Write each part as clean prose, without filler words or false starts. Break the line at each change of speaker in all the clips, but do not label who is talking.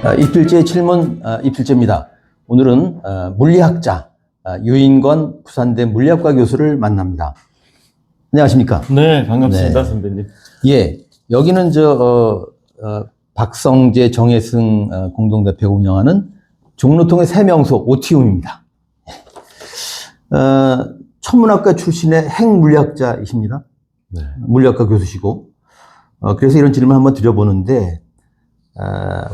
이필재 질문 이필재입니다. 오늘은 물리학자 유인권 부산대 물리학과 교수를 만납니다. 안녕하십니까?
네, 반갑습니다,
네.
선배님.
예, 여기는 박성재 정혜승 공동대표가 운영하는 종로통의 새 명소 오티움입니다. 천문학과 출신의 핵물리학자이십니다.
네.
물리학과 교수시고 그래서 이런 질문을 한번 드려보는데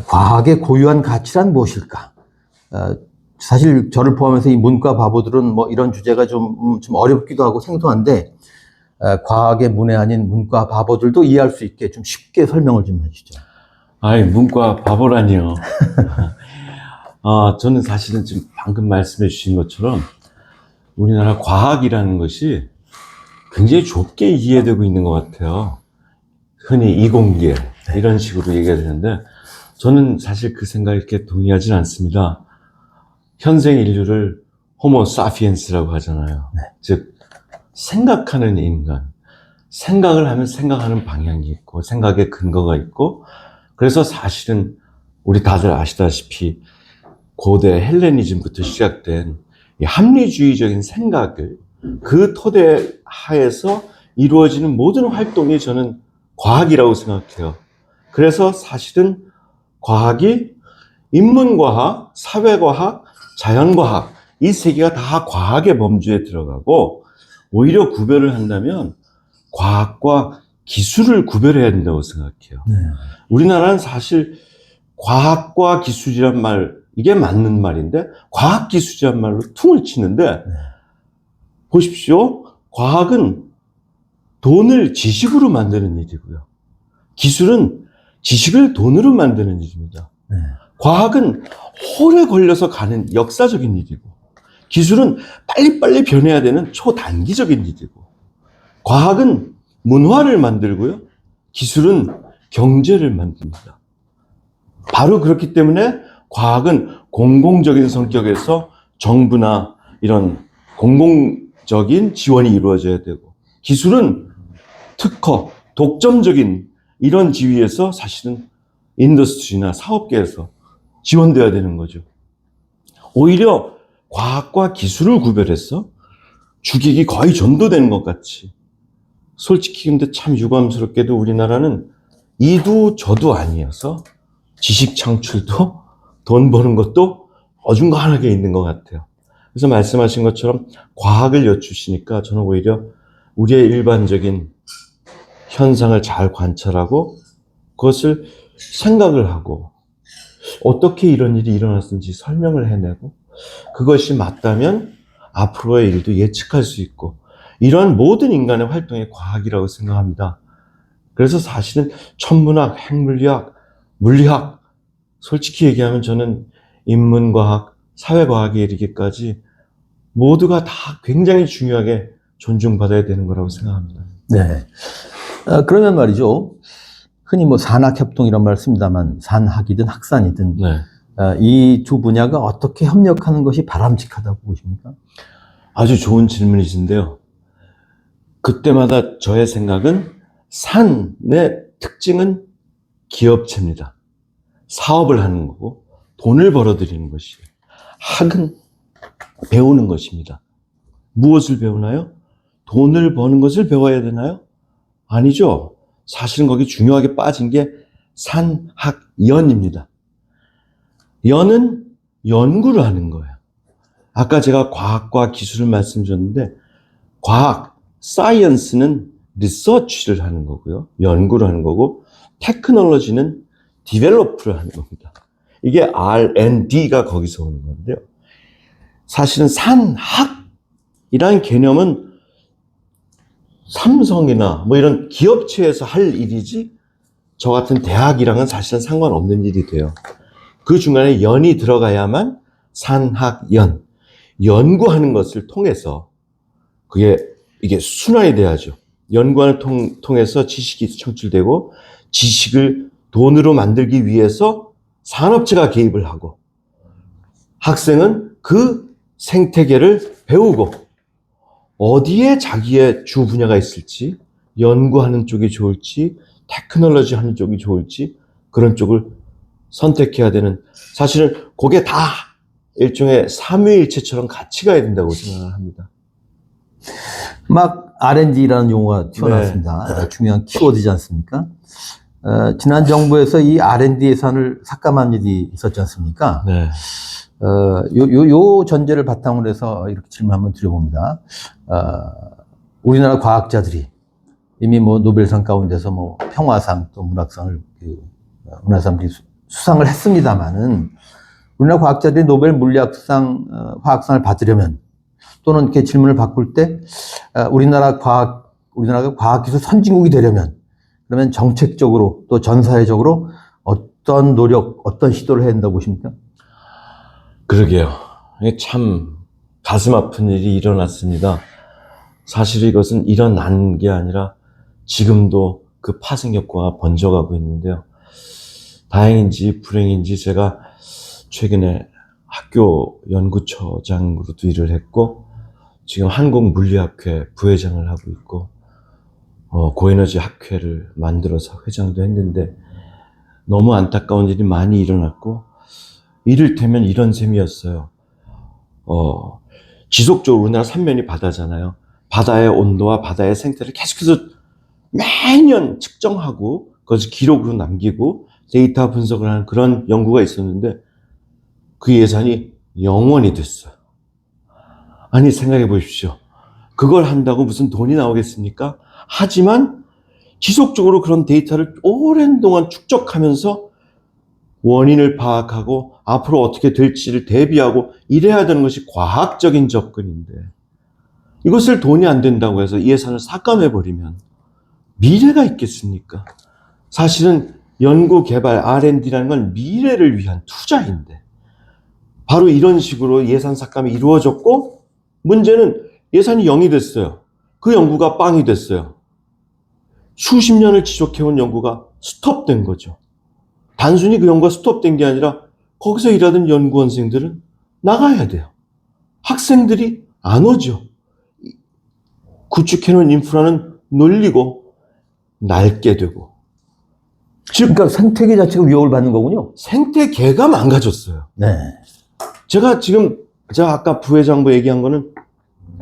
과학의 고유한 가치란 무엇일까? 사실 저를 포함해서 이 문과 바보들은 뭐 이런 주제가 좀 어렵기도 하고 생소한데 과학의 문외 아닌 문과 바보들도 이해할 수 있게 좀 쉽게 설명을 좀 해주시죠.
아이, 문과 바보라니요. 저는 사실은 지금 방금 말씀해 주신 것처럼 우리나라 과학이라는 것이 굉장히 좁게 이해되고 있는 것 같아요. 흔히 이공계 이런 식으로 얘기가 되는데 저는 사실 그 생각에 이렇게 동의하진 않습니다. 현생 인류를 호모 사피엔스라고 하잖아요.
네.
즉 생각하는 인간, 생각을 하면 생각하는 방향이 있고 생각의 근거가 있고, 그래서 사실은 우리 다들 아시다시피 고대 헬레니즘부터 시작된 이 합리주의적인 생각을 그 토대 하에서 이루어지는 모든 활동이 저는 과학이라고 생각해요. 그래서 사실은 과학이 인문과학, 사회과학, 자연과학 이 세 개가 다 과학의 범주에 들어가고, 오히려 구별을 한다면 과학과 기술을 구별해야 된다고 생각해요.
네.
우리나라는 사실 과학과 기술이란 말, 이게 맞는 말인데 과학기술이란 말로 퉁을 치는데, 보십시오. 과학은 돈을 지식으로 만드는 일이고요. 기술은 지식을 돈으로 만드는 일입니다.
네.
과학은 오래 걸려서 가는 역사적인 일이고, 기술은 빨리빨리 변해야 되는 초단기적인 일이고, 과학은 문화를 만들고요. 기술은 경제를 만듭니다. 바로 그렇기 때문에 과학은 공공적인 성격에서 정부나 이런 공공적인 지원이 이루어져야 되고, 기술은 특허, 독점적인 이런 지위에서 사실은 인더스트리나 사업계에서 지원돼야 되는 거죠. 오히려 과학과 기술을 구별해서 주객이 거의 전도되는 것 같이, 솔직히 근데 참 유감스럽게도 우리나라는 이도 저도 아니어서 지식 창출도 돈 버는 것도 어중간하게 있는 것 같아요. 그래서 말씀하신 것처럼 과학을 여쭈시니까 저는 오히려 우리의 일반적인 현상을 잘 관찰하고 그것을 생각을 하고 어떻게 이런 일이 일어났는지 설명을 해내고, 그것이 맞다면 앞으로의 일도 예측할 수 있고, 이러한 모든 인간의 활동이 과학이라고 생각합니다. 그래서 사실은 천문학, 핵물리학, 물리학, 솔직히 얘기하면 저는 인문과학, 사회과학에 이르기까지 모두가 다 굉장히 중요하게 존중받아야 되는 거라고 생각합니다.
네. 그러면 말이죠. 흔히 뭐 산학협동 이런 말 씁니다만 산학이든 학산이든
네.
이 두 분야가 어떻게 협력하는 것이 바람직하다고 보십니까?
아주 좋은 질문이신데요. 그때마다 저의 생각은 산의 특징은 기업체입니다. 사업을 하는 거고 돈을 벌어들이는 것이에요. 학은 배우는 것입니다. 무엇을 배우나요? 돈을 버는 것을 배워야 되나요? 아니죠. 사실은 거기 중요하게 빠진 게 산학연입니다. 연은 연구를 하는 거예요. 아까 제가 과학과 기술을 말씀드렸는데, 과학, 사이언스는 리서치를 하는 거고요. 연구를 하는 거고, 테크놀로지는 디벨로프를 하는 겁니다. 이게 R&D가 거기서 오는 건데요. 사실은 산학이라는 개념은 삼성이나 뭐 이런 기업체에서 할 일이지 저 같은 대학이랑은 사실은 상관없는 일이 돼요. 그 중간에 연이 들어가야만 산학연, 연구하는 것을 통해서 이게 순환이 돼야죠. 연구를 통해서 지식이 창출되고, 지식을 돈으로 만들기 위해서 산업체가 개입을 하고, 학생은 그 생태계를 배우고 어디에 자기의 주 분야가 있을지, 연구하는 쪽이 좋을지, 테크놀로지 하는 쪽이 좋을지 그런 쪽을 선택해야 되는, 사실은 그게 다 일종의 삼위일체처럼 같이 가야 된다고 생각을 합니다.
막 R&D라는 용어가 튀어나왔습니다. 중요한 키워드지 않습니까? 지난 정부에서 이 R&D 예산을 삭감한 일이 있었지 않습니까?
네.
요 전제를 바탕으로 해서 이렇게 질문 한번 드려봅니다. 우리나라 과학자들이 이미 뭐 노벨상 가운데서 뭐 평화상 또 문학상을, 문화상들이 수상을 했습니다만은 우리나라 과학자들이 노벨 물리학상, 화학상을 받으려면 또는 이렇게 질문을 바꿀 때 우리나라가 과학기술 선진국이 되려면 그러면 정책적으로 또 전 사회적으로 어떤 노력, 어떤 시도를 해야 된다고 보십니까?
그러게요. 이게 참 가슴 아픈 일이 일어났습니다. 사실 이것은 일어난 게 아니라 지금도 그 파생효과가 번져가고 있는데요. 다행인지 불행인지 제가 최근에 학교 연구처장으로도 일을 했고 지금 한국물리학회 부회장을 하고 있고 고에너지 학회를 만들어서 회장도 했는데 너무 안타까운 일이 많이 일어났고 이를테면 이런 셈이었어요. 지속적으로 우리나라 삼면이 바다잖아요. 바다의 온도와 바다의 생태를 계속해서 매년 측정하고 그것을 기록으로 남기고 데이터 분석을 하는 그런 연구가 있었는데 그 예산이 0원이 됐어요. 아니 생각해 보십시오. 그걸 한다고 무슨 돈이 나오겠습니까? 하지만 지속적으로 그런 데이터를 오랜 동안 축적하면서 원인을 파악하고 앞으로 어떻게 될지를 대비하고 이래야 되는 것이 과학적인 접근인데 이것을 돈이 안 된다고 해서 예산을 삭감해버리면 미래가 있겠습니까? 사실은 연구, 개발, R&D라는 건 미래를 위한 투자인데 바로 이런 식으로 예산 삭감이 이루어졌고 문제는 예산이 0이 됐어요. 그 연구가 빵이 됐어요. 수십 년을 지속해온 연구가 스톱된 거죠. 단순히 그 연구가 스톱된 게 아니라 거기서 일하던 연구원생들은 나가야 돼요. 학생들이 안 오죠. 구축해놓은 인프라는 놀리고 낡게 되고. 즉,
그러니까 생태계 자체가 위협을 받는 거군요.
생태계가 망가졌어요.
네.
제가 아까 부회장부 얘기한 거는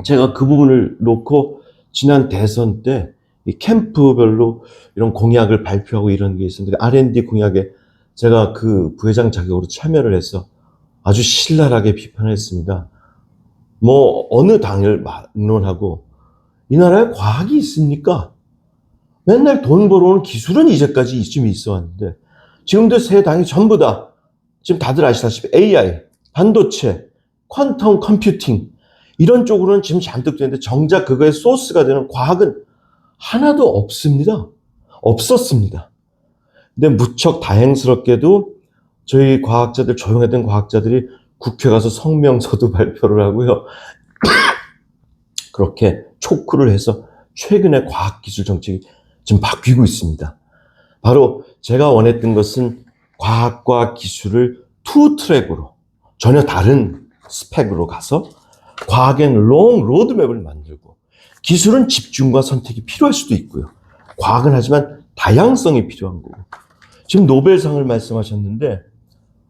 제가 그 부분을 놓고 지난 대선 때 이 캠프별로 이런 공약을 발표하고 이런 게 있었는데 R&D 공약에 제가 그 부회장 자격으로 참여를 해서 아주 신랄하게 비판을 했습니다. 뭐 어느 당을 막론하고 이 나라에 과학이 있습니까? 맨날 돈 벌어오는 기술은 이제까지 좀 있어 왔는데 지금도 세 당이 전부 다 지금 다들 아시다시피 AI, 반도체, 퀀텀 컴퓨팅 이런 쪽으로는 지금 잔뜩 되는데 정작 그거의 소스가 되는 과학은 하나도 없습니다. 없었습니다. 근데 무척 다행스럽게도 저희 과학자들, 조용했던 과학자들이 국회 가서 성명서도 발표를 하고요. 그렇게 촉구를 해서 최근에 과학기술 정책이 지금 바뀌고 있습니다. 바로 제가 원했던 것은 과학과 기술을 투 트랙으로 전혀 다른 스펙으로 가서 과학엔 롱 로드맵을 만들고 기술은 집중과 선택이 필요할 수도 있고요. 과학은 하지만 다양성이 필요한 거고. 지금 노벨상을 말씀하셨는데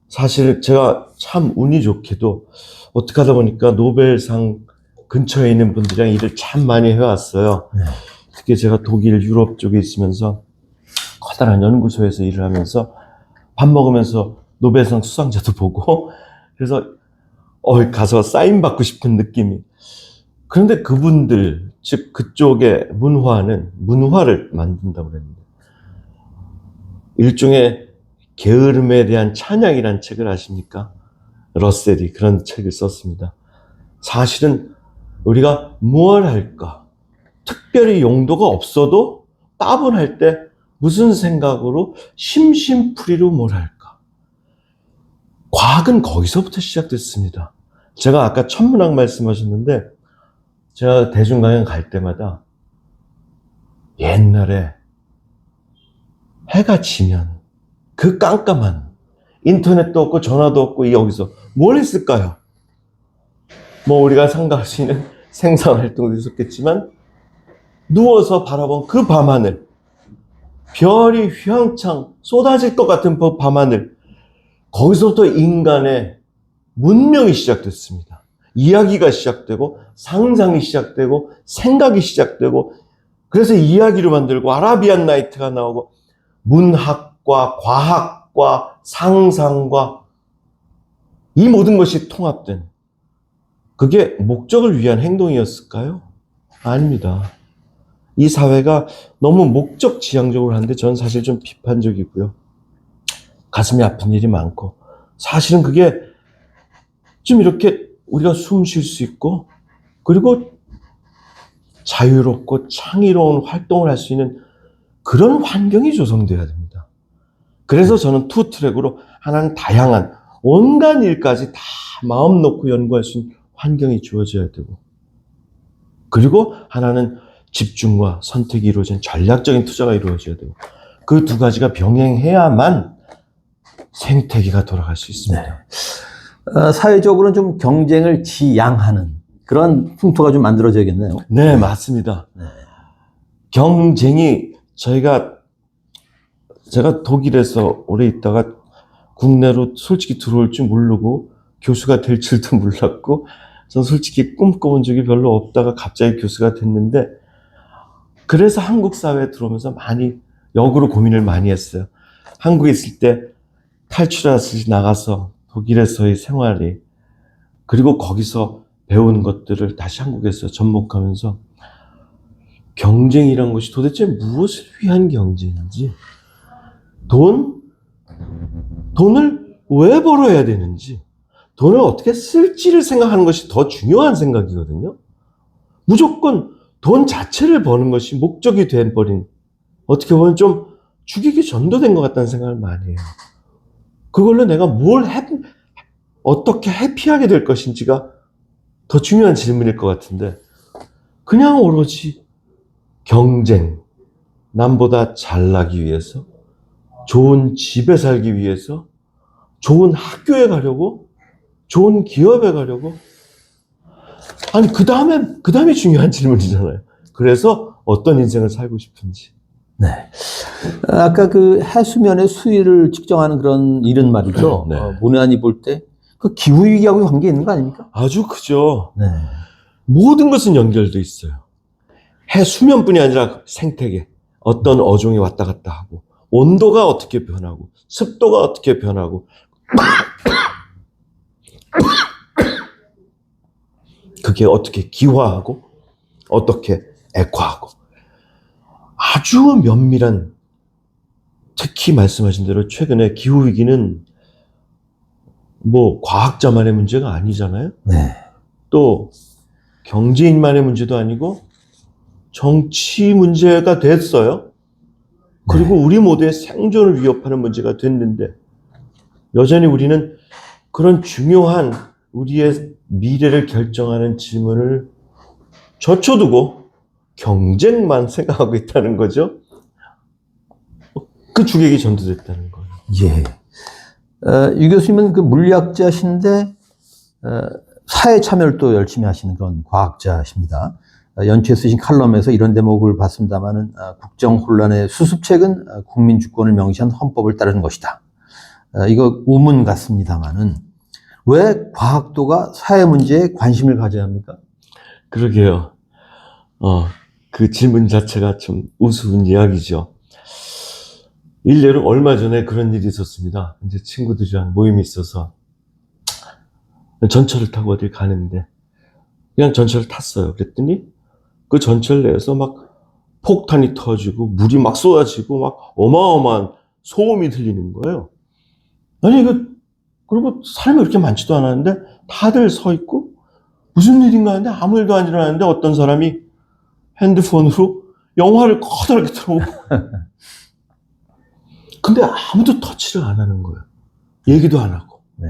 사실 제가 참 운이 좋게도 어떻게 하다 보니까 노벨상 근처에 있는 분들이랑 일을 참 많이 해왔어요. 특히 제가 독일, 유럽 쪽에 있으면서 커다란 연구소에서 일을 하면서 밥 먹으면서 노벨상 수상자도 보고 그래서 가서 사인 받고 싶은 느낌이. 그런데 그분들, 즉 그쪽의 문화를 만든다고 그랬는데 일종의 게으름에 대한 찬양이라는 책을 아십니까? 러셀이 그런 책을 썼습니다. 사실은 우리가 무엇을 할까? 특별히 용도가 없어도 따분할 때 무슨 생각으로 심심풀이로 뭘 할까? 과학은 거기서부터 시작됐습니다. 제가 아까 천문학 말씀하셨는데 제가 대중강연 갈 때마다 옛날에 해가 지면 그 깜깜한 인터넷도 없고 전화도 없고 여기서 뭘 했을까요? 뭐 우리가 상상할 수 있는 생산활동도 있었겠지만 누워서 바라본 그 밤하늘 별이 휘황창 쏟아질 것 같은 밤하늘 거기서부터 인간의 문명이 시작됐습니다. 이야기가 시작되고 상상이 시작되고 생각이 시작되고 그래서 이야기로 만들고 아라비안 나이트가 나오고 문학과 과학과 상상과 이 모든 것이 통합된 그게 목적을 위한 행동이었을까요? 아닙니다. 이 사회가 너무 목적 지향적으로 하는데 저는 사실 좀 비판적이고요. 가슴이 아픈 일이 많고 사실은 그게 좀 이렇게 우리가 숨 쉴 수 있고 그리고 자유롭고 창의로운 활동을 할 수 있는 그런 환경이 조성돼야 됩니다. 그래서 저는 투 트랙으로 하나는 다양한 온갖 일까지 다 마음 놓고 연구할 수 있는 환경이 주어져야 되고 그리고 하나는 집중과 선택이 이루어진 전략적인 투자가 이루어져야 되고 그 두 가지가 병행해야만 생태계가 돌아갈 수 있습니다.
사회적으로는 좀 경쟁을 지양하는 그런 풍토가 좀 만들어져야겠네요.
네, 맞습니다.
네.
경쟁이 제가 독일에서 오래 있다가 국내로 솔직히 들어올 줄 모르고 교수가 될 줄도 몰랐고 전 솔직히 꿈꿔본 적이 별로 없다가 갑자기 교수가 됐는데 그래서 한국 사회에 들어오면서 많이 역으로 고민을 많이 했어요. 한국에 있을 때 탈출해서 나가서 독일에서의 생활이 그리고 거기서 배우는 것들을 다시 한국에서 접목하면서 경쟁이란 것이 도대체 무엇을 위한 경쟁인지 돈을 왜 벌어야 되는지 돈을 어떻게 쓸지를 생각하는 것이 더 중요한 생각이거든요. 무조건 돈 자체를 버는 것이 목적이 돼버린 어떻게 보면 좀 죽이기 전도된 것 같다는 생각을 많이 해요. 그걸로 내가 어떻게 해피하게 될 것인지가 더 중요한 질문일 것 같은데 그냥 오로지 경쟁, 남보다 잘나기 위해서 좋은 집에 살기 위해서 좋은 학교에 가려고 좋은 기업에 가려고 아니 그 다음에 중요한 질문이잖아요. 그래서 어떤 인생을 살고 싶은지.
네. 아까 그 해수면의 수위를 측정하는 그런 일은 말이죠.
네.
문외한이 볼 때 그 기후위기하고 관계 있는 거 아닙니까?
아주 크죠.
네.
모든 것은 연결돼 있어요. 해수면뿐이 아니라 생태계, 어떤 어종이 왔다 갔다 하고 온도가 어떻게 변하고 습도가 어떻게 변하고 그게 어떻게 기화하고 어떻게 액화하고 아주 면밀한 특히 말씀하신 대로 최근에 기후위기는 뭐 과학자만의 문제가 아니잖아요.
네.
또 경제인만의 문제도 아니고 정치 문제가 됐어요. 그리고 우리 모두의 생존을 위협하는 문제가 됐는데 여전히 우리는 그런 중요한 우리의 미래를 결정하는 질문을 젖혀두고 경쟁만 생각하고 있다는 거죠. 그 주객이 전도됐다는 거예요.
예. 유 교수님은 그 물리학자신데 사회 참여를 또 열심히 하시는 그런 과학자십니다. 연초에 쓰신 칼럼에서 이런 대목을 봤습니다만은 국정 혼란의 수습책은 국민 주권을 명시한 헌법을 따르는 것이다. 이거 우문 같습니다만은 왜 과학도가 사회 문제에 관심을 가져야 합니까?
그러게요. 그 질문 자체가 좀 우스운 이야기죠. 일례로 얼마 전에 그런 일이 있었습니다. 이제 친구들이랑 모임이 있어서 전철을 타고 어딜 가는데 그냥 전철을 탔어요. 그랬더니 그 전철 내에서 막 폭탄이 터지고 물이 막 쏟아지고 막 어마어마한 소음이 들리는 거예요. 아니 그리고 사람이 그렇게 많지도 않았는데 다들 서 있고 무슨 일인가 하는데 아무 일도 안 일어나는데 어떤 사람이 핸드폰으로 영화를 커다랗게 틀어놓고 근데 아무도 터치를 안 하는 거예요. 얘기도 안 하고.
네.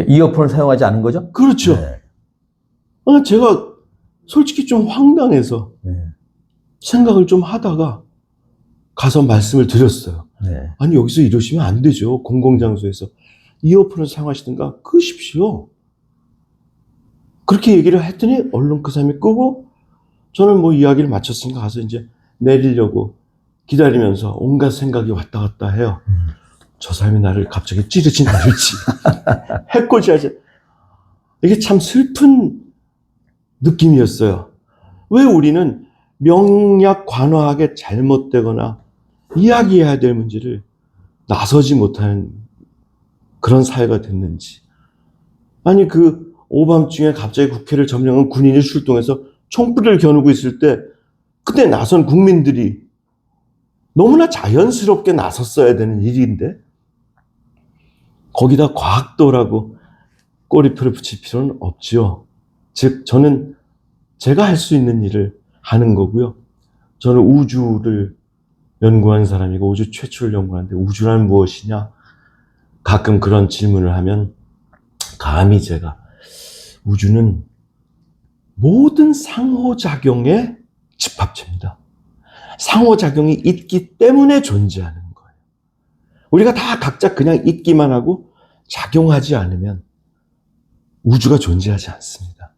이어폰을 사용하지 않은 거죠?
그렇죠.
네.
제가 솔직히 좀 황당해서
네.
생각을 좀 하다가 가서 말씀을 드렸어요.
네.
아니 여기서 이러시면 안 되죠. 공공장소에서 이어폰을 사용하시든가 끄십시오. 그렇게 얘기를 했더니 얼른 그 사람이 끄고 저는 뭐 이야기를 마쳤으니까 가서 이제 내리려고 기다리면서 온갖 생각이 왔다 갔다 해요. 저 사람이 나를 갑자기 찌르지 않을지, 해코지하지. 이게 참 슬픈 느낌이었어요. 왜 우리는 명약 관화하게 잘못되거나 이야기해야 될 문제를 나서지 못하는 그런 사회가 됐는지. 아니, 그 오밤중에 갑자기 국회를 점령한 군인이 출동해서 총불을 겨누고 있을 때 그때 나선 국민들이 너무나 자연스럽게 나섰어야 되는 일인데 거기다 과학도라고 꼬리표를 붙일 필요는 없지요. 즉 저는 제가 할 수 있는 일을 하는 거고요. 저는 우주를 연구한 사람이고 우주 최초를 연구하는데 우주란 무엇이냐? 가끔 그런 질문을 하면 감히 제가 우주는 모든 상호작용의 집합체입니다. 상호작용이 있기 때문에 존재하는 거예요. 우리가 다 각자 그냥 있기만 하고 작용하지 않으면 우주가 존재하지 않습니다.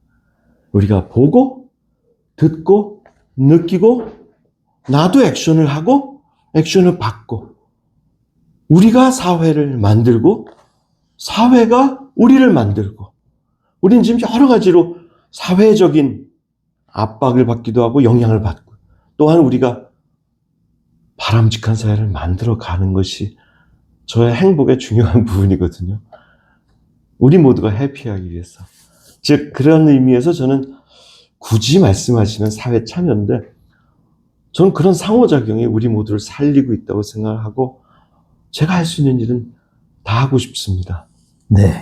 우리가 보고, 듣고, 느끼고, 나도 액션을 하고, 액션을 받고, 우리가 사회를 만들고, 사회가 우리를 만들고, 우리는 지금 여러 가지로 사회적인 압박을 받기도 하고 영향을 받고, 또한 우리가 바람직한 사회를 만들어 가는 것이 저의 행복의 중요한 부분이거든요. 우리 모두가 해피하기 위해서. 즉 그런 의미에서 저는 굳이 말씀하시면 사회 참여인데 저는 그런 상호작용이 우리 모두를 살리고 있다고 생각을 하고 제가 할 수 있는 일은 다 하고 싶습니다.
네.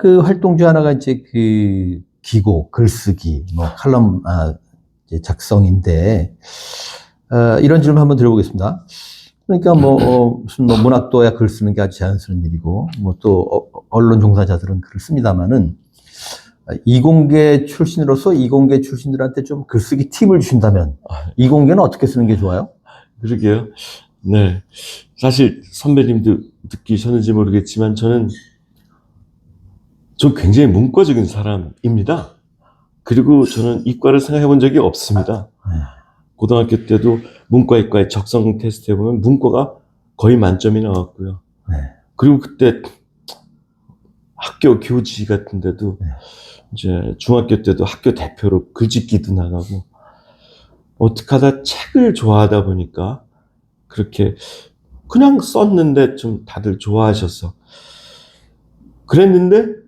그 활동 중 하나가 이제 그 기고, 글쓰기, 뭐 칼럼 이제 작성인데 이런 질문 한번 드려보겠습니다. 그러니까 무슨 문학도야 글 쓰는 게 아주 자연스러운 일이고 뭐 또 언론 종사자들은 글을 씁니다만은 이공계 출신으로서 이공계 출신들한테 좀 글쓰기 팁을 주신다면 이공계는 어떻게 쓰는 게 좋아요?
그러게요. 네. 사실 선배님도 느끼셨는지 모르겠지만 전 굉장히 문과적인 사람입니다. 그리고 저는 이과를 생각해 본 적이 없습니다. 고등학교 때도 문과, 이과의 적성 테스트 해보면 문과가 거의 만점이 나왔고요.
네.
그리고 그때 학교 교지 같은 데도 이제 중학교 때도 학교 대표로 글짓기도 나가고 어떻게 하다 책을 좋아하다 보니까 그렇게 그냥 썼는데 좀 다들 좋아하셔서 그랬는데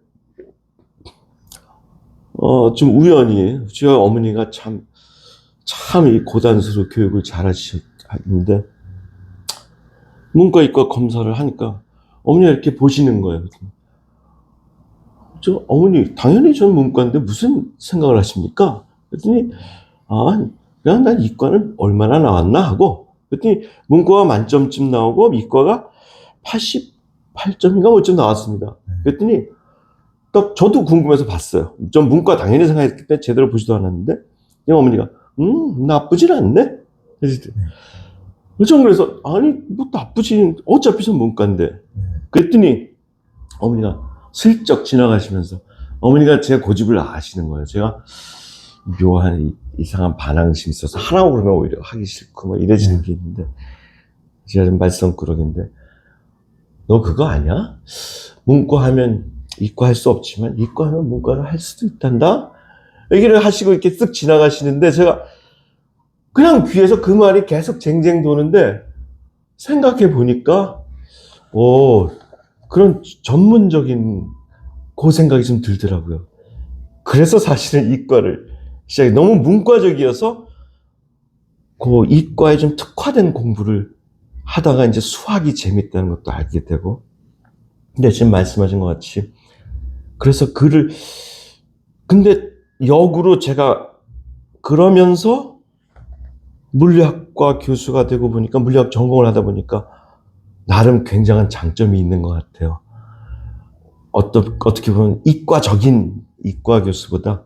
좀 우연히 저희 어머니가 참 이 고단수로 교육을 잘 하시는데 문과 이과 검사를 하니까 어머니가 이렇게 보시는 거예요. 어머니 당연히 저는 문과인데 무슨 생각을 하십니까? 그랬더니 그냥 난 이과는 얼마나 나왔나 하고 그랬더니 문과가 만점쯤 나오고 이과가 88점인가 뭐쯤 나왔습니다. 그랬더니 딱 저도 궁금해서 봤어요. 전 문과 당연히 생각했기 때문에 제대로 보지도 않았는데 어머니가 나쁘진 않네? 그래서 아니 뭐 나쁘진 어차피 전 문과인데 그랬더니 어머니가 슬쩍 지나가시면서 어머니가 제 고집을 아시는 거예요. 제가 묘한 이상한 반항심이 있어서 하라고 그러면 오히려 하기 싫고 막 이래지는 게 있는데 제가 좀 말썽꾸러기인데 너 그거 아냐? 문과 하면 이과 할 수 없지만 이과 하면 문과를 할 수도 있단다? 얘기를 하시고 이렇게 쓱 지나가시는데 제가 그냥 귀에서 그 말이 계속 쟁쟁 도는데 생각해 보니까 그런 전문적인 그 생각이 좀 들더라고요. 그래서 사실은 이과를 시작해 너무 문과적이어서 그 이과에 좀 특화된 공부를 하다가 이제 수학이 재밌다는 것도 알게 되고 근데 지금 말씀하신 것 같이 그래서 근데 역으로 제가 그러면서 물리학과 교수가 되고 보니까 물리학 전공을 하다 보니까 나름 굉장한 장점이 있는 것 같아요. 어떻게 보면 이과적인 이과 교수보다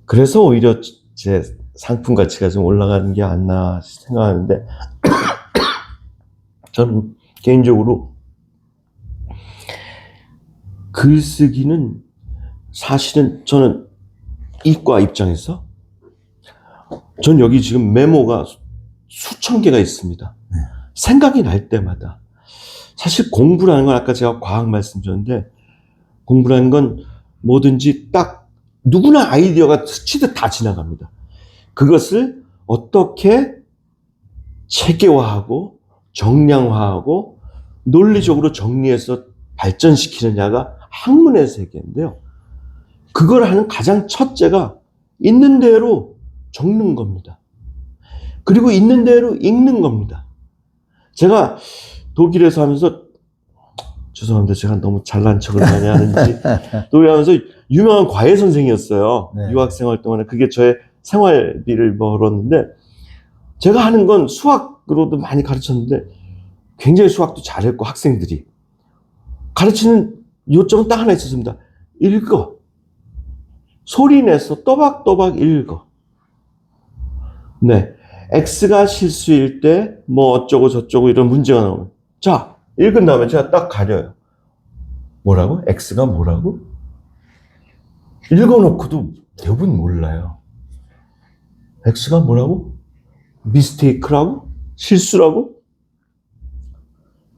그래서 오히려 제 상품 가치가 좀 올라가는 게 아니나 생각하는데 저는 개인적으로 글쓰기는 사실은 저는 이과 입장에서 전 여기 지금 메모가 수천 개가 있습니다. 생각이 날 때마다 사실 공부라는 건 아까 제가 과학 말씀드렸는데 공부라는 건 뭐든지 딱 누구나 아이디어가 스치듯 다 지나갑니다. 그것을 어떻게 체계화하고 정량화하고 논리적으로 정리해서 발전시키느냐가 학문의 세계인데요. 그걸 하는 가장 첫째가 있는 대로 적는 겁니다. 그리고 있는 대로 읽는 겁니다. 제가 독일에서 하면서 죄송합니다. 제가 너무 잘난 척을 많이 하는지 독일에 하면서 유명한 과외 선생이었어요.
네.
유학생활 동안에 그게 저의 생활비를 벌었는데 제가 하는 건 수학으로도 많이 가르쳤는데 굉장히 수학도 잘했고 학생들이 가르치는 요점은 딱 하나 있었습니다. 읽어. 소리 내서 또박또박 읽어. 네. X가 실수일 때 뭐 어쩌고 저쩌고 이런 문제가 나오면 자, 읽은 다음에 제가 딱 가려요. 뭐라고? X가 뭐라고? 읽어놓고도 대부분 몰라요. X가 뭐라고? 미스테이크라고? 실수라고?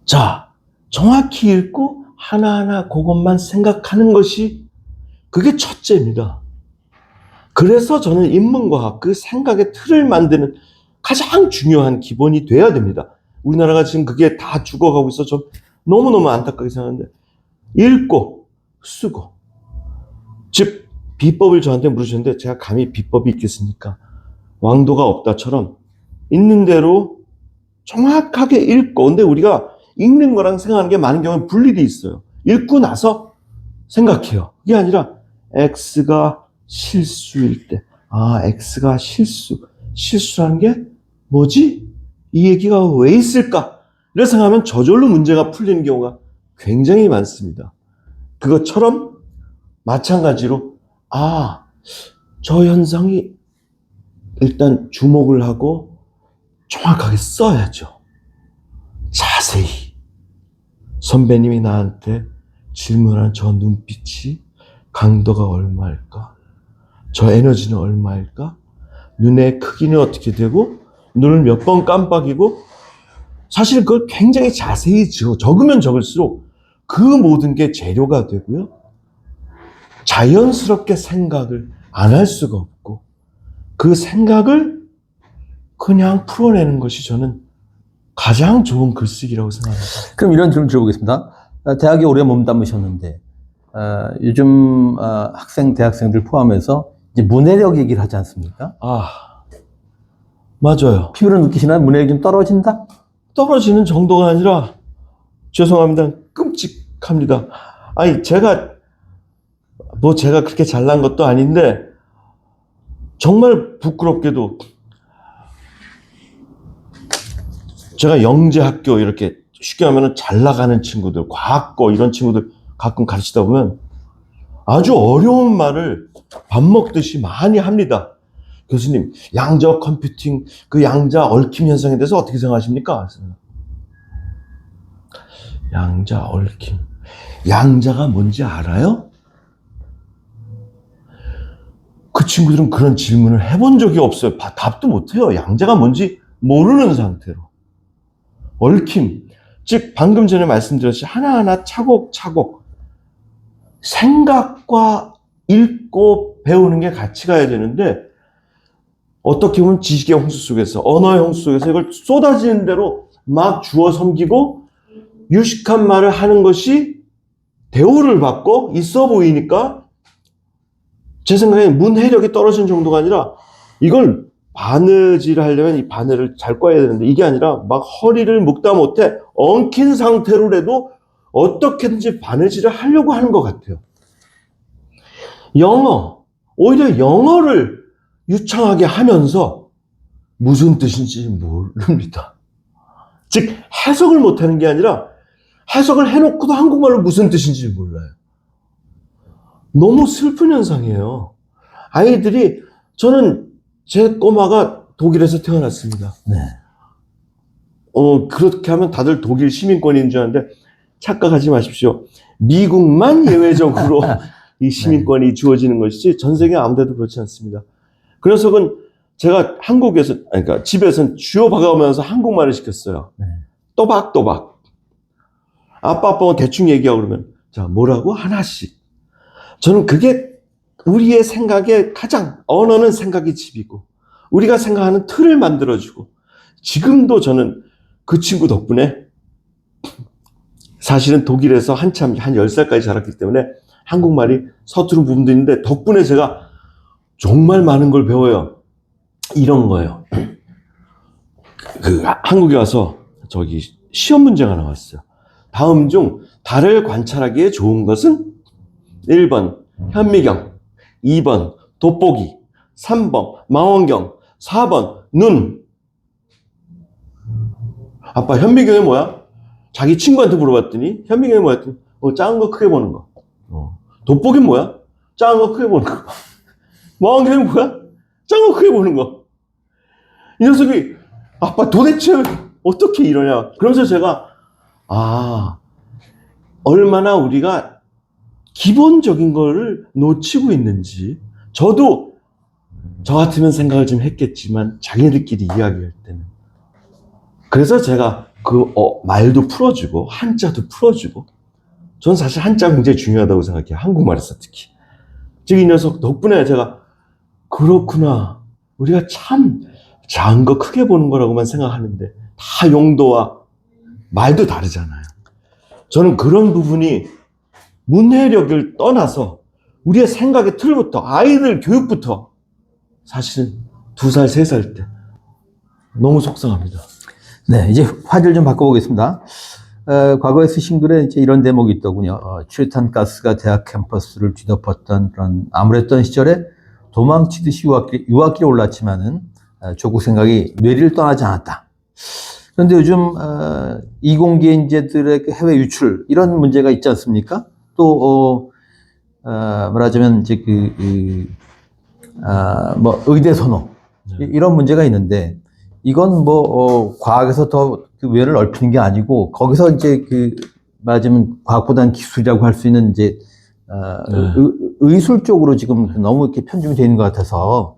자, 정확히 읽고 하나하나 그것만 생각하는 것이 그게 첫째입니다. 그래서 저는 인문과학, 그 생각의 틀을 만드는 가장 중요한 기본이 돼야 됩니다. 우리나라가 지금 그게 다 죽어가고 있어. 좀 너무너무 안타깝게 생각하는데 읽고 쓰고 즉 비법을 저한테 물으셨는데 제가 감히 비법이 있겠습니까? 왕도가 없다처럼 있는 대로 정확하게 읽고 근데 우리가 읽는 거랑 생각하는 게 많은 경우에 분리돼 있어요. 읽고 나서 생각해요. 그게 아니라 X가 실수일 때 X가 실수라는 게 뭐지? 이 얘기가 왜 있을까? 이렇게 생각하면 저절로 문제가 풀리는 경우가 굉장히 많습니다. 그것처럼 마찬가지로 저 현상이 일단 주목을 하고 정확하게 써야죠. 자세히. 선배님이 나한테 질문한 저 눈빛이 강도가 얼마일까? 저 에너지는 얼마일까? 눈의 크기는 어떻게 되고 눈을 몇 번 깜빡이고 사실 그걸 굉장히 자세히 적으면 적을수록 그 모든 게 재료가 되고요. 자연스럽게 생각을 안 할 수가 없고 그 생각을 그냥 풀어내는 것이 저는 가장 좋은 글쓰기라고 생각합니다.
그럼 이런 질문 드려보겠습니다. 대학에 오래 몸담으셨는데 요즘 대학생들 포함해서 이제 문해력 얘기를 하지 않습니까?
맞아요.
피부로 느끼시나요? 문해력이 좀 떨어진다?
떨어지는 정도가 아니라 죄송합니다. 끔찍합니다. 제가 그렇게 잘난 것도 아닌데 정말 부끄럽게도 제가 영재학교 이렇게 쉽게 하면 잘 나가는 친구들, 과학고 이런 친구들 가끔 가르치다 보면 아주 어려운 말을 밥 먹듯이 많이 합니다. 교수님, 양자 컴퓨팅, 그 양자 얽힘 현상에 대해서 어떻게 생각하십니까? 양자 얽힘. 양자가 뭔지 알아요? 그 친구들은 그런 질문을 해본 적이 없어요. 답도 못해요. 양자가 뭔지 모르는 상태로. 얽힘. 즉, 방금 전에 말씀드렸듯이 하나하나 차곡차곡 생각과 읽고 배우는 게 같이 가야 되는데 어떻게 보면 지식의 홍수 속에서 언어의 홍수 속에서 이걸 쏟아지는 대로 막 주워 섬기고 유식한 말을 하는 것이 대우를 받고 있어 보이니까 제 생각에 문해력이 떨어진 정도가 아니라 이걸 바느질을 하려면 이 바늘을 잘 꽈야 되는데 이게 아니라 막 허리를 묶다 못해 엉킨 상태로라도 어떻게든지 바느질을 하려고 하는 것 같아요. 오히려 영어를 유창하게 하면서 무슨 뜻인지 모릅니다. 즉 해석을 못하는 게 아니라 해석을 해놓고도 한국말로 무슨 뜻인지 몰라요. 너무 슬픈 현상이에요. 아이들이 저는 제 꼬마가 독일에서 태어났습니다.
네.
그렇게 하면 다들 독일 시민권인 줄 아는데 착각하지 마십시오. 미국만 예외적으로 이 시민권이 주어지는 것이지 전 세계 아무데도 그렇지 않습니다. 그래서 제가 한국에서, 그러니까 집에서는 쥐어 박아오면서 한국말을 시켰어요.
네.
또박또박. 아빠가 대충 얘기하고 그러면, 자, 뭐라고? 하나씩. 저는 그게 우리의 생각의 가장, 언어는 생각의 집이고, 우리가 생각하는 틀을 만들어주고, 지금도 저는 그 친구 덕분에 사실은 독일에서 한참 한 10살까지 자랐기 때문에 한국말이 서투른 부분도 있는데 덕분에 제가 정말 많은 걸 배워요. 이런 거예요. 한국에 와서 저기 시험 문제가 나왔어요. 다음 중 달을 관찰하기에 좋은 것은 1번 현미경, 2번 돋보기, 3번 망원경, 4번 눈. 아빠 현미경이 뭐야? 자기 친구한테 물어봤더니 현미경이 뭐야? 작은 거 크게 보는 거. 돋보기는 뭐야? 작은 거 크게 보는 거. 망원경이 뭐야? 작은 거 크게 보는 거. 이 녀석이 아빠 도대체 어떻게 이러냐. 그러면서 제가 얼마나 우리가 기본적인 거를 놓치고 있는지. 저도 저 같으면 생각을 좀 했겠지만 자기네들끼리 이야기할 때는. 그래서 제가 말도 풀어주고 한자도 풀어주고. 저는 사실 한자가 굉장히 중요하다고 생각해요. 한국말에서 특히. 즉 이 녀석 덕분에 제가 그렇구나. 우리가 참 작은 거 크게 보는 거라고만 생각하는데 다 용도와 말도 다르잖아요. 저는 그런 부분이 문해력을 떠나서 우리의 생각의 틀부터 아이들 교육부터 사실은 2살, 3살 때 너무 속상합니다.
네, 이제 화제를 좀 바꿔보겠습니다. 과거에 쓰신 글에 이제 이런 대목이 있더군요. 취레탄 가스가 대학 캠퍼스를 뒤덮었던 그런 암울했던 시절에 도망치듯이 유학길에 올랐지만은 조국 생각이 뇌리를 떠나지 않았다. 그런데 요즘 이공계 인재들의 해외 유출 이런 문제가 있지 않습니까? 또 말하자면 이제 의대 선호 이런 문제가 있는데 이건 과학에서 더 그 외를 넓히는 게 아니고 거기서 이제 말하자면 과학보다는 기술이라고 할 수 있는 이제 의술 쪽으로 지금 너무 이렇게 편중이 되어 있는 것 같아서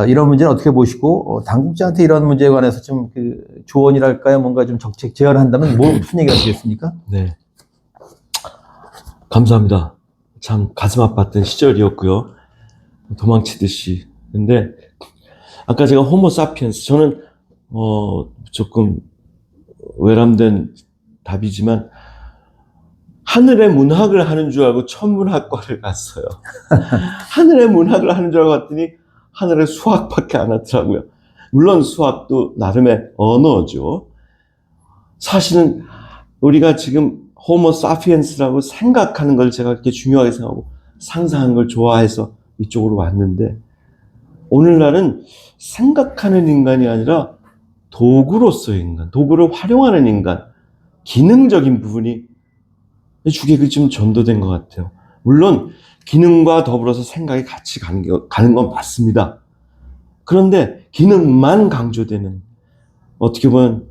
이런 문제는 어떻게 보시고 당국자한테 이런 문제에 관해서 좀 조언이랄까요? 뭔가 좀 정책 제안을 한다면 무슨 얘기가 되겠습니까?
네. 감사합니다. 참 가슴 아팠던 시절이었고요. 도망치듯이. 근데 아까 제가 호모 사피엔스 저는 조금 외람된 답이지만 하늘의 문학을 하는 줄 알고 천문학과를 갔어요. 하늘의 문학을 하는 줄 알고 갔더니 하늘의 수학밖에 안 하더라고요. 물론 수학도 나름의 언어죠. 사실은 우리가 지금 호모 사피엔스라고 생각하는 걸 제가 그렇게 중요하게 생각하고 상상하는 걸 좋아해서 이쪽으로 왔는데 오늘날은 생각하는 인간이 아니라 도구로서의 인간, 도구를 활용하는 인간, 기능적인 부분이 주객이 좀 전도된 것 같아요. 물론 기능과 더불어서 생각이 같이 가는 건 맞습니다. 그런데 기능만 강조되는 어떻게 보면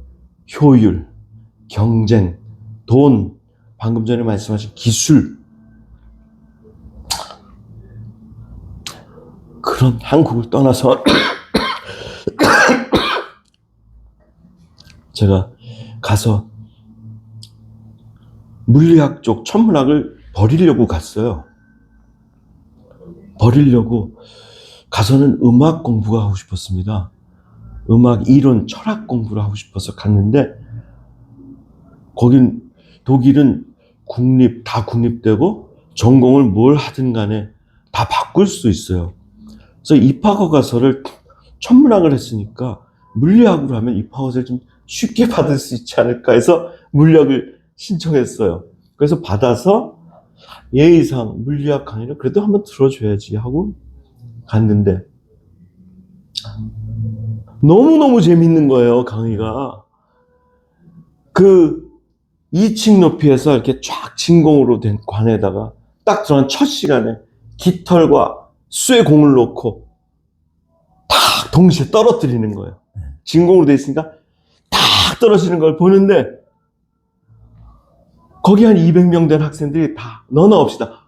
효율, 경쟁, 돈, 방금 전에 말씀하신 기술 그런 한국을 떠나서 제가 가서 물리학 쪽 천문학을 버리려고 갔어요. 버리려고 가서는 음악 공부가 하고 싶었습니다. 음악 이론, 철학 공부를 하고 싶어서 갔는데 거긴 독일은 다 국립되고 전공을 뭘 하든 간에 다 바꿀 수 있어요. 그래서 입학허가서를 천문학을 했으니까 물리학으로 하면 입학허가서를 좀 쉽게 받을 수 있지 않을까 해서 물리학을 신청했어요. 그래서 받아서 예의상 물리학 강의를 그래도 한번 들어줘야지 하고 갔는데 너무너무 재밌는 거예요, 강의가. 2층 높이에서 이렇게 쫙 진공으로 된 관에다가 딱 들어간 첫 시간에 깃털과 쇠공을 놓고 딱 동시에 떨어뜨리는 거예요. 진공으로 돼 있으니까 딱 떨어지는 걸 보는데 거기 한 200명 된 학생들이 다 너나 없이 다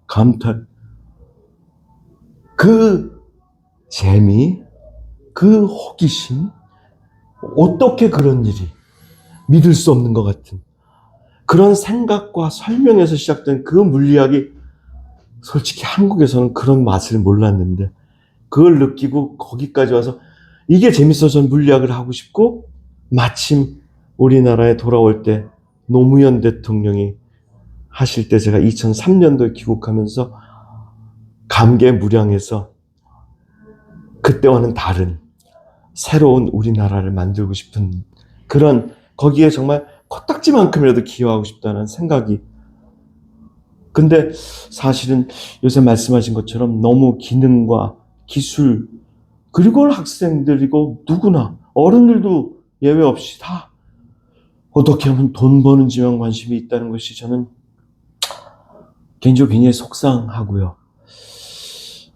감탄. 그 재미, 그 호기심, 어떻게 그런 일이 믿을 수 없는 것 같은 그런 생각과 설명에서 시작된 그 물리학이 솔직히 한국에서는 그런 맛을 몰랐는데 그걸 느끼고 거기까지 와서 이게 재밌어서 물리학을 하고 싶고 마침 우리나라에 돌아올 때 노무현 대통령이 하실 때 제가 2003년도에 귀국하면서 감개무량해서 그때와는 다른 새로운 우리나라를 만들고 싶은 그런 거기에 정말 코딱지만큼이라도 기여하고 싶다는 생각이 근데 사실은 요새 말씀하신 것처럼 너무 기능과 기술 그리고 학생들이고 누구나 어른들도 예외 없이 다 어떻게 하면 돈 버는지만 관심이 있다는 것이 저는 개인적으로 굉장히 속상하고요.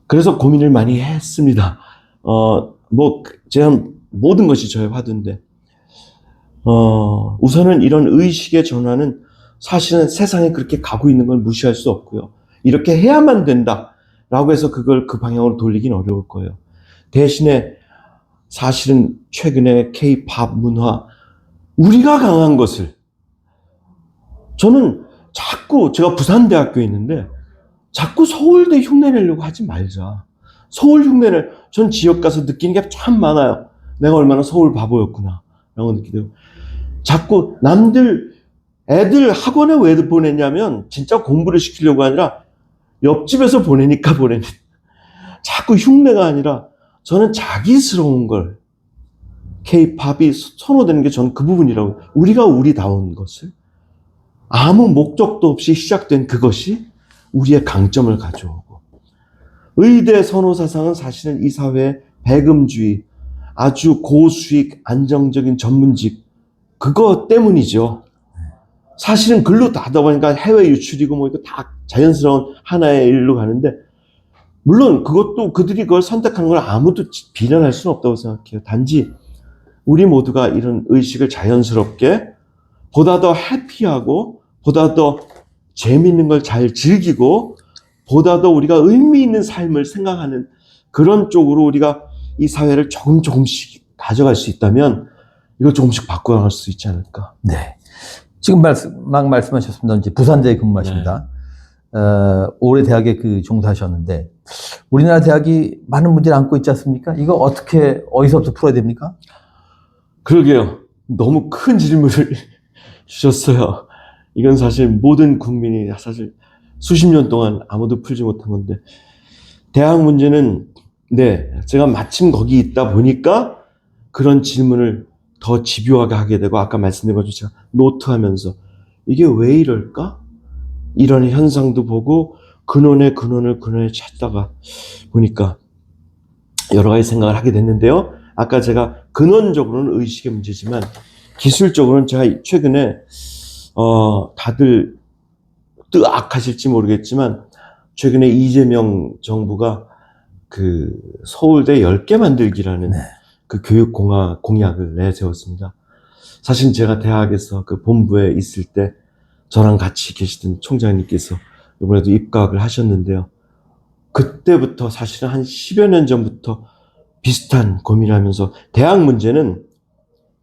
그래서 고민을 많이 했습니다. 제가 모든 것이 저의 화두인데, 우선은 이런 의식의 전환은 사실은 세상에 그렇게 가고 있는 걸 무시할 수 없고요. 이렇게 해야만 된다라고 해서 그걸 그 방향으로 돌리긴 어려울 거예요. 대신에 사실은 최근에 K-팝 문화, 우리가 강한 것을 저는 자꾸 제가 부산대학교에 있는데 자꾸 서울대 흉내내려고 하지 말자. 서울 흉내를 전 지역 가서 느끼는 게 참 많아요. 내가 얼마나 서울 바보였구나 라고 느끼고 자꾸 남들 애들 학원에 왜 보냈냐면 진짜 공부를 시키려고 아니라 옆집에서 보내니까 보내는 자꾸 흉내가 아니라 저는 자기스러운 걸 K-팝이 선호되는 게 저는 그 부분이라고 우리가 우리다운 것을 아무 목적도 없이 시작된 그것이 우리의 강점을 가져오고 의대 선호 사상은 사실은 이 사회의 배금주의 아주 고수익 안정적인 전문직 그거 때문이죠. 사실은 글로 다 하다 보니까 해외 유출이고 뭐 이거 다 자연스러운 하나의 일로 가는데 물론 그것도 그들이 그걸 선택하는 걸 아무도 비난할 수는 없다고 생각해요. 단지 우리 모두가 이런 의식을 자연스럽게 보다 더 해피하고 보다 더 재미있는 걸 잘 즐기고 보다 더 우리가 의미 있는 삶을 생각하는 그런 쪽으로 우리가 이 사회를 조금씩 가져갈 수 있다면 이걸 조금씩 바꿔나갈 수 있지 않을까.
네. 지금 막 말씀하셨습니다. 이제 부산대에 근무하십니다. 올해 대학에 종사하셨는데 우리나라 대학이 많은 문제를 안고 있지 않습니까? 이거 어디서부터 풀어야 됩니까?
그러게요. 너무 큰 질문을 주셨어요. 이건 사실 모든 국민이 사실 수십 년 동안 아무도 풀지 못한 건데 대학 문제는 네, 제가 마침 거기 있다 보니까 그런 질문을 더 집요하게 하게 되고 아까 말씀드린 것처럼 제가 노트하면서 이게 왜 이럴까? 이런 현상도 보고 근원을 찾다가 보니까 여러 가지 생각을 하게 됐는데요. 아까 제가 근원적으로는 의식의 문제지만 기술적으로는 제가 최근에 다들 뜨악하실지 모르겠지만 최근에 이재명 정부가 그 서울대 10개 만들기라는
네.
그 교육 공약을 내세웠습니다. 사실 제가 대학에서 그 본부에 있을 때 저랑 같이 계시던 총장님께서 이번에도 입각을 하셨는데요. 그때부터 사실은 한 10여 년 전부터 비슷한 고민을 하면서 대학 문제는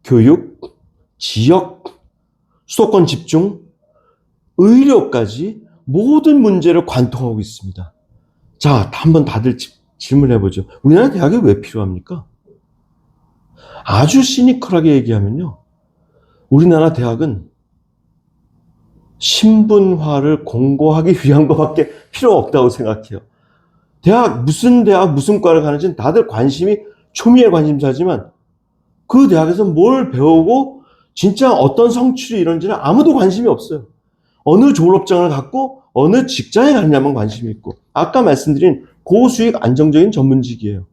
교육, 지역, 수도권 집중, 의료까지 모든 문제를 관통하고 있습니다. 자, 한번 다들 질문해보죠. 우리나라 대학이 왜 필요합니까? 아주 시니컬하게 얘기하면요. 우리나라 대학은 신분화를 공고하기 위한 것밖에 필요 없다고 생각해요. 무슨 대학, 무슨 과를 가는지는 다들 관심이 초미의 관심사지만 그 대학에서 뭘 배우고 진짜 어떤 성취를 이런지는 아무도 관심이 없어요. 어느 졸업장을 갖고 어느 직장에 가느냐만 관심이 있고 아까 말씀드린 고수익 안정적인 전문직이에요.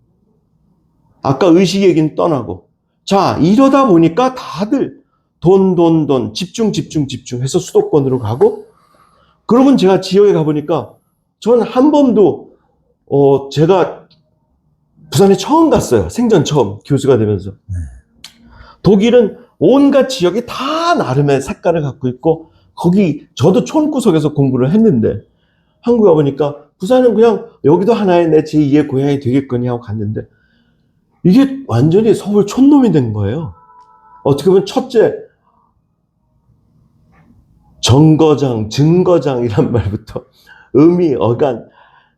아까 의식 얘기는 떠나고 자 이러다 보니까 다들 돈 집중 해서 수도권으로 가고 그러면 제가 지역에 가보니까 저는 한 번도 제가 부산에 처음 갔어요. 생전 처음 교수가 되면서 독일은 온갖 지역이 다 나름의 색깔을 갖고 있고 거기 저도 촌구석에서 공부를 했는데 한국에 와보니까 부산은 그냥 여기도 하나의 내 제2의 고향이 되겠거니 하고 갔는데 이게 완전히 서울 촌놈이 된 거예요. 어떻게 보면 첫째 정거장, 증거장이란 말부터 의미, 어간,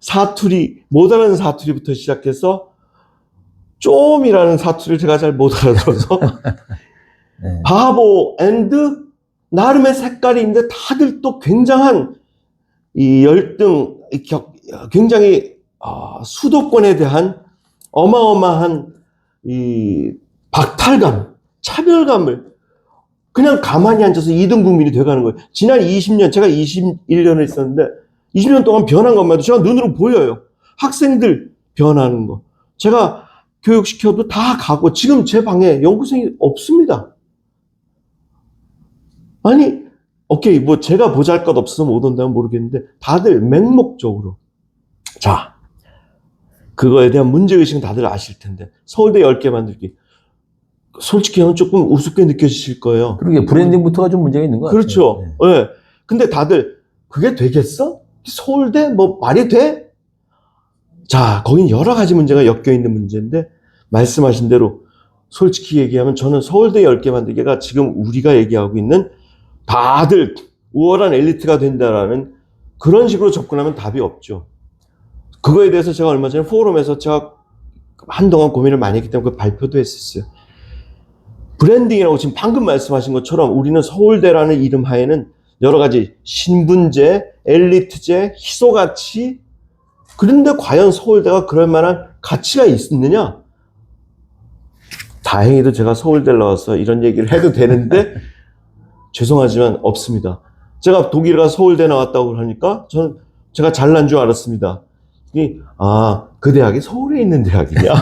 사투리, 못 알아듣는 사투리부터 시작해서 좀이라는 사투리를 제가 잘 못 알아들어서
네.
바보 앤드 나름의 색깔이 있는데 다들 또 굉장한 이 열등, 굉장히 수도권에 대한 어마어마한 이 박탈감, 차별감을 그냥 가만히 앉아서 2등 국민이 돼가는 거예요. 지난 20년, 제가 21년을 있었는데 20년 동안 변한 것만 해도 제가 눈으로 보여요. 학생들 변하는 거. 제가 교육시켜도 다 가고 지금 제 방에 연구생이 없습니다. 아니, 오케이, 뭐 제가 보잘것 없어서 못 온다면 모르겠는데 다들 맹목적으로. 자, 그거에 대한 문제의식은 다들 아실 텐데 서울대 10개 만들기. 솔직히 조금 우습게 느껴지실 거예요.
그러게 브랜딩부터가 좀 문제가 있는 것 같아요.
그렇죠. 예. 네. 근데 다들 그게 되겠어? 서울대 뭐 말이 돼? 자, 거긴 여러 가지 문제가 엮여 있는 문제인데 말씀하신 대로 솔직히 얘기하면 저는 서울대 10개 만들기가 지금 우리가 얘기하고 있는 다들 우월한 엘리트가 된다라는 그런 식으로 접근하면 답이 없죠. 그거에 대해서 제가 얼마 전에 포럼에서 제가 한동안 고민을 많이 했기 때문에 그 발표도 했었어요. 브랜딩이라고 지금 방금 말씀하신 것처럼 우리는 서울대라는 이름 하에는 여러 가지 신분제, 엘리트제, 희소가치, 그런데 과연 서울대가 그럴 만한 가치가 있느냐? 다행히도 제가 서울대를 나와서 이런 얘기를 해도 되는데 죄송하지만 없습니다. 제가 독일 가서 서울대 나왔다고 하니까 제가 잘난 줄 알았습니다. 그 대학이 서울에 있는 대학이냐?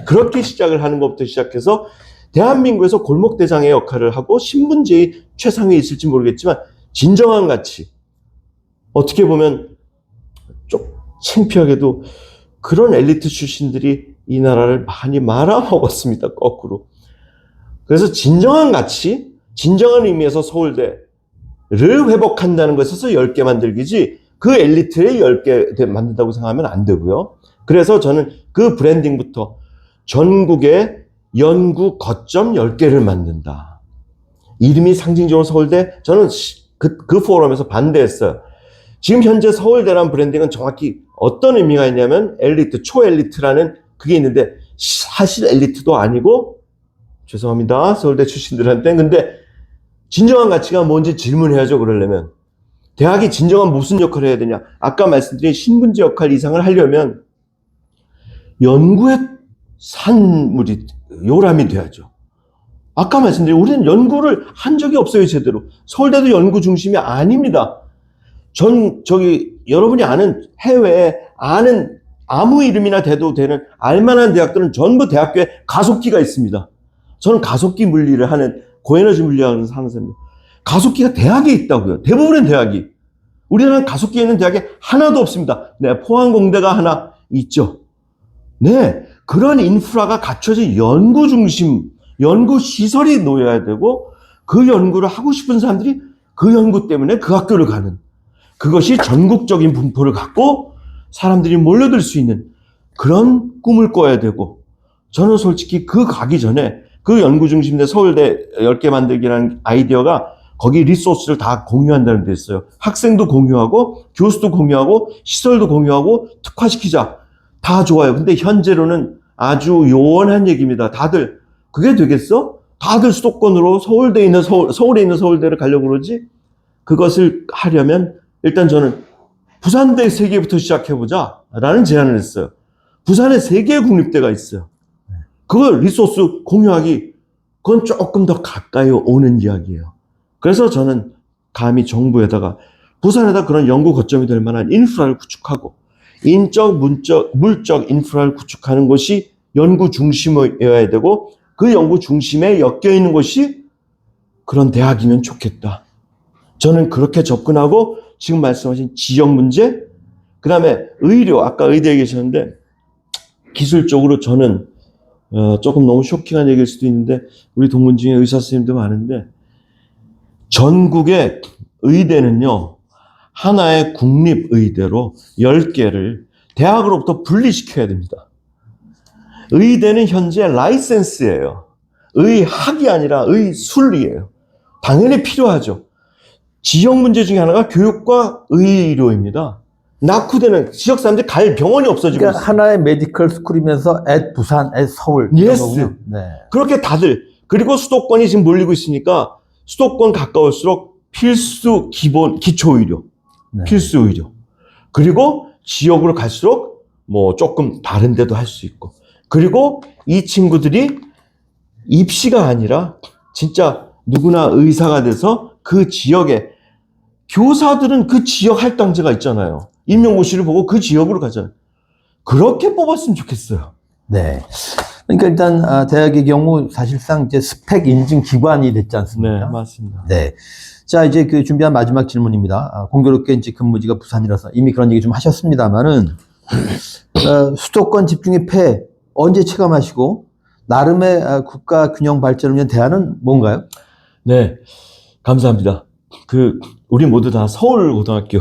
그렇게 시작을 하는 것부터 시작해서 대한민국에서 골목대장의 역할을 하고 신분제의 최상위에 있을지 모르겠지만 진정한 가치, 어떻게 보면 좀 창피하게도 그런 엘리트 출신들이 이 나라를 많이 말아먹었습니다. 거꾸로. 그래서 진정한 가치, 진정한 의미에서 서울대를 회복한다는 것에서 10개 만들기지 그 엘리트의 10개 만든다고 생각하면 안 되고요. 그래서 저는 그 브랜딩부터 전국에 연구 거점 10개를 만든다. 이름이 상징적으로 서울대, 저는 그 포럼에서 반대했어요. 지금 현재 서울대라는 브랜딩은 정확히 어떤 의미가 있냐면 엘리트, 초엘리트라는 그게 있는데 사실 엘리트도 아니고, 죄송합니다 서울대 출신들한테, 근데 진정한 가치가 뭔지 질문해야죠. 그러려면 대학이 진정한 무슨 역할을 해야 되냐, 아까 말씀드린 신분제 역할 이상을 하려면 연구의 산물이 요람이 돼야죠. 아까 말씀드린 우리는 연구를 한 적이 없어요. 제대로. 서울대도 연구 중심이 아닙니다. 여러분이 아는 해외에 아는 아무 이름이나 대도 되는 알만한 대학들은 전부 대학교에 가속기가 있습니다. 저는 가속기 물리를 하는 고에너지 물리학을 하는 사람입니다. 가속기가 대학에 있다고요. 대부분의 대학이. 우리나라는 가속기에 있는 대학이 하나도 없습니다. 네, 포항공대가 하나 있죠. 네, 그런 인프라가 갖춰진 연구 중심, 연구 시설이 놓여야 되고 그 연구를 하고 싶은 사람들이 그 연구 때문에 그 학교를 가는, 그것이 전국적인 분포를 갖고 사람들이 몰려들 수 있는 그런 꿈을 꿔야 되고, 저는 솔직히 그 가기 전에 그 연구 중심대 서울대 10개 만들기라는 아이디어가 거기 리소스를 다 공유한다는 데 있어요. 학생도 공유하고 교수도 공유하고 시설도 공유하고 특화시키자. 다 좋아요. 근데 현재로는 아주 요원한 얘기입니다. 다들 그게 되겠어? 다들 수도권으로 서울에 있는 서울대를 가려고 그러지? 그것을 하려면 일단 저는 부산대 3개부터 시작해보자 라는 제안을 했어요. 부산에 3개의 국립대가 있어요. 그걸 리소스 공유하기, 그건 조금 더 가까이 오는 이야기예요. 그래서 저는 감히 정부에다가 부산에다 그런 연구 거점이 될 만한 인프라를 구축하고 인적, 물적 인프라를 구축하는 것이 연구 중심이어야 되고, 그 연구 중심에 엮여 있는 것이 그런 대학이면 좋겠다. 저는 그렇게 접근하고 지금 말씀하신 지역 문제, 그 다음에 의료, 아까 의대에 계셨는데 기술적으로 저는 조금 너무 쇼킹한 얘기일 수도 있는데 우리 동문 중에 의사 선생님도 많은데 전국의 의대는요, 하나의 국립의대로 10개를 대학으로부터 분리시켜야 됩니다. 의대는 현재 라이센스예요. 의학이 아니라 의술이에요. 당연히 필요하죠. 지역 문제 중에 하나가 교육과 의료입니다. 낙후되는 지역 사람들이 갈 병원이 없어지고
그러니까
있어요.
하나의 메디컬 스쿨이면서 앳 부산, 앳 서울. 이런
예스.
거군요. 네.
그렇게 다들, 그리고 수도권이 지금 몰리고 있으니까 수도권 가까울수록 필수 기본 기초 의료,
네.
필수 의료. 그리고 지역으로 갈수록 뭐 조금 다른 데도 할 수 있고. 그리고 이 친구들이 입시가 아니라 진짜 누구나 의사가 돼서 그 지역에, 교사들은 그 지역 할당제가 있잖아요. 임용고시를 보고 그 지역으로 가잖아요. 그렇게 뽑았으면 좋겠어요.
네. 그러니까 일단 대학의 경우 사실상 이제 스펙 인증 기관이 됐지 않습니까?
네, 맞습니다.
네. 자, 이제 그 준비한 마지막 질문입니다. 공교롭게 이제 근무지가 부산이라서 이미 그런 얘기 좀 하셨습니다만은, 수도권 집중의 폐해 언제 체감하시고, 나름의 국가 균형 발전을 위한 대안은 뭔가요?
네, 감사합니다. 우리 모두 다 서울고등학교,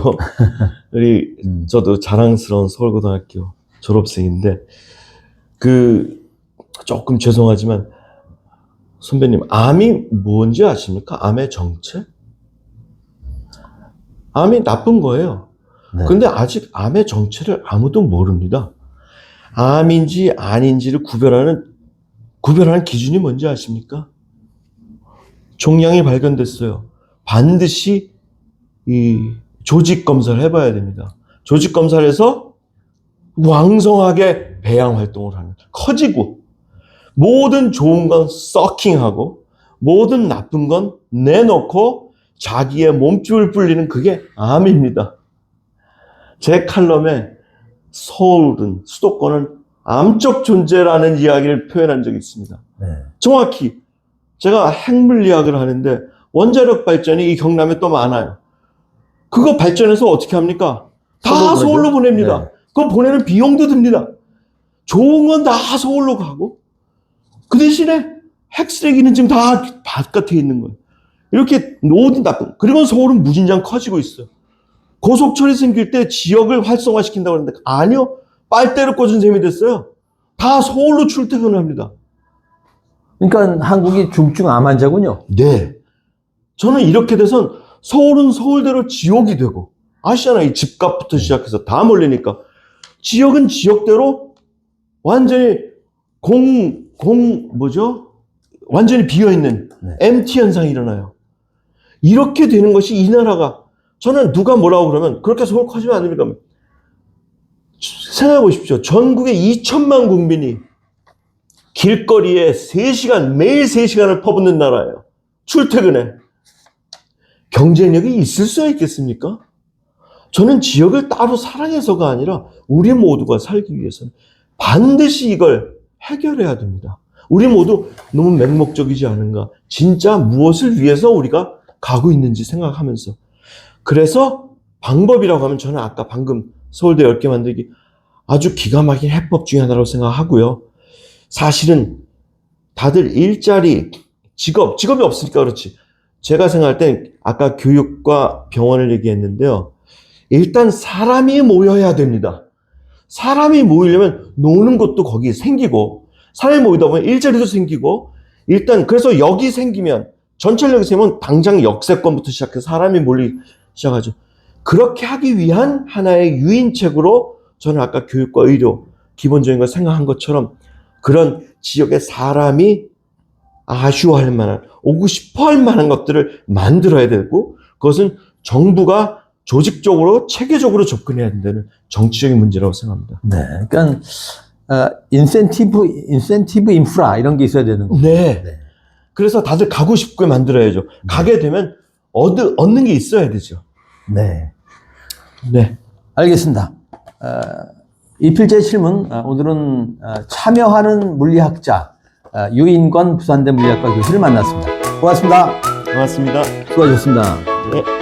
저도 자랑스러운 서울고등학교 졸업생인데, 조금 죄송하지만, 선배님, 암이 뭔지 아십니까? 암의 정체? 암이 나쁜 거예요.
네.
근데 아직 암의 정체를 아무도 모릅니다. 암인지 아닌지를 구별하는 기준이 뭔지 아십니까? 종양이 발견됐어요. 반드시 이 조직 검사를 해봐야 됩니다. 조직 검사를 해서 왕성하게 배양 활동을 하는, 커지고, 모든 좋은 건 서킹하고, 모든 나쁜 건 내놓고 자기의 몸집을 불리는, 그게 암입니다. 제 칼럼에 수도권은 암적 존재라는 이야기를 표현한 적이 있습니다.
네.
정확히 제가 핵물리학을 하는데 원자력 발전이 이 경남에 또 많아요. 그거 발전해서 어떻게 합니까? 다 서울로 보냅니다.
네.
그거 보내는 비용도 듭니다. 좋은 건 다 서울로 가고, 그 대신에 핵쓰레기는 지금 다 바깥에 있는 거예요. 이렇게 모든 나쁜, 그리고 서울은 무진장 커지고 있어요. 고속철이 생길 때 지역을 활성화시킨다고 하는데, 아니요. 빨대를 꽂은 셈이 됐어요. 다 서울로 출퇴근을 합니다.
그러니까 한국이 중증 암 환자군요.
네. 저는 이렇게 돼선 서울은 서울대로 지옥이 되고, 아시잖아요. 이 집값부터 시작해서 다 몰리니까. 지역은 지역대로 완전히 완전히 비어있는
네.
MT 현상이 일어나요. 이렇게 되는 것이 이 나라가, 저는 누가 뭐라고 그러면 그렇게 서울 커지면 안 됩니까? 생각해 보십시오. 전국의 2천만 국민이 길거리에 3시간, 매일 3시간을 퍼붓는 나라예요. 출퇴근에. 경쟁력이 있을 수가 있겠습니까? 저는 지역을 따로 사랑해서가 아니라 우리 모두가 살기 위해서는 반드시 이걸 해결해야 됩니다. 우리 모두 너무 맹목적이지 않은가? 진짜 무엇을 위해서 우리가 가고 있는지 생각하면서. 그래서 방법이라고 하면 저는 아까 방금 서울대 10개 만들기 아주 기가 막힌 해법 중에 하나라고 생각하고요. 사실은 다들 일자리, 직업이 없으니까 그렇지. 제가 생각할 땐 아까 교육과 병원을 얘기했는데요. 일단 사람이 모여야 됩니다. 사람이 모이려면 노는 것도 거기 생기고, 사람이 모이다 보면 일자리도 생기고, 일단 그래서 역이 생기면, 전철역이 생기면 당장 역세권부터 시작해서 사람이 몰리기 시작하죠. 그렇게 하기 위한 하나의 유인책으로 저는 아까 교육과 의료, 기본적인 걸 생각한 것처럼 그런 지역의 사람이 아쉬워할 만한, 오고 싶어 할 만한 것들을 만들어야 되고, 그것은 정부가 조직적으로, 체계적으로 접근해야 된다는 정치적인 문제라고 생각합니다.
네. 그러니까, 인센티브 인프라 이런 게 있어야 되는 거죠.
네. 그래서 다들 가고 싶게 만들어야죠. 가게 되면 얻는 게 있어야 되죠.
네.
네.
알겠습니다. 이 필자의 질문, 오늘은 참여하는 물리학자, 유인권 부산대 물리학과 교수를 만났습니다. 고맙습니다.
고맙습니다.
수고하셨습니다.
네.